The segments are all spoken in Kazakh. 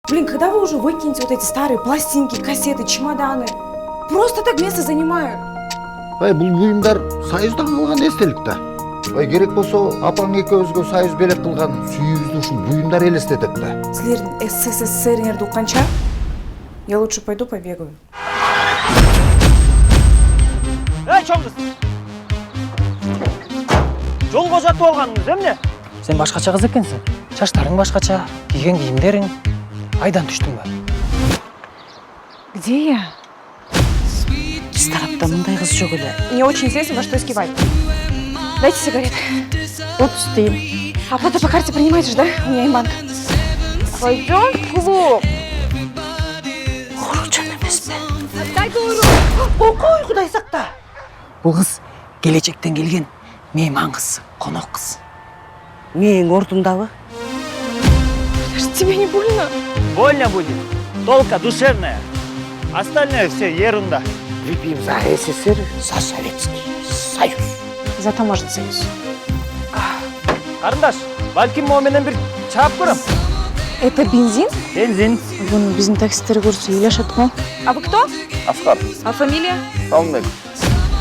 Блин, когда вы уже выкинете вот эти старые пластинки, кассеты, чемоданы? Просто так место занимают. Бул буюмдар Союздан калган эстелик да. Керек болсо апаң экөөбүзгө Союз белек кылган сүйүүбүздү ушул буюмдар элестетет да. Силердин СССР'ңерди укканча, я лучше пойду побегаю. Эй, чоң кыз! Жолго жатып алганыңыз эмне? Сен башкача кыз экенсиң. Чачтарың башкача, кийген кийимдериң. Айдан түштүңбү? Где я? Биз тарапта мындай кыз жок эле. Мне очень интересно, во что искивать. Дайте сигарет. Вот стыйм. Оплату по карте принимаете же, да? У меня банк. Пойдем в клуб. Ооручан эмесми? Ой, Кудай сакта. Бул кыз келечектен келген мейман кыз, конок кыз. Менин ордумдабы? Даже тебе не больно? Больно будет. Только душевная. Остальное все ерунда. Выпьем за СССР, за Советский Союз. За таможенный союз. Карындаш, балким могу менен бир чаап көрөм. Это бензин? Бензин. Вон биздин таксисттер көрсө ыйлашат го. А вы кто? Аскар. А фамилия? Салмбек.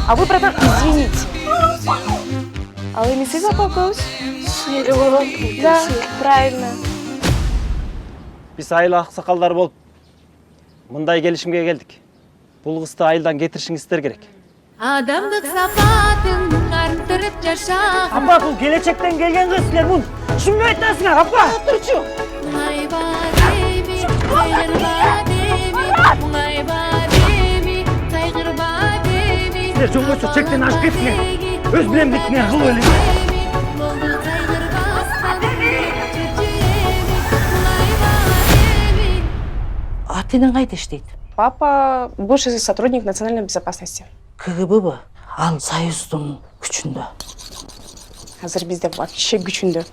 А вы, братан, извините. А вы не запакались? Да, правильно. Биз айыл аксакалдар болуп мындай келишимге келдик. Бул кызды айылдан кетиришиңиздер керек. Адамдык сапатын арттырып жаша. Апа, бул келечектен келген кыз, силер муну түшүнбөй атасыңар, апа. Турчу. Майба деби, кайгырба деби, майба деби, кайгырба деби. Силер жөнгөсү чектен ашып кеттиңер. Өз билемдикиңер кылып эле. Болду кайгырбастан майба деби. Атенин кайда иштейт? Папа бывший сотрудник национальной безопасности. КГБбы? Ал Союздун күчүндө. Азыр бизде вообще күчүндө.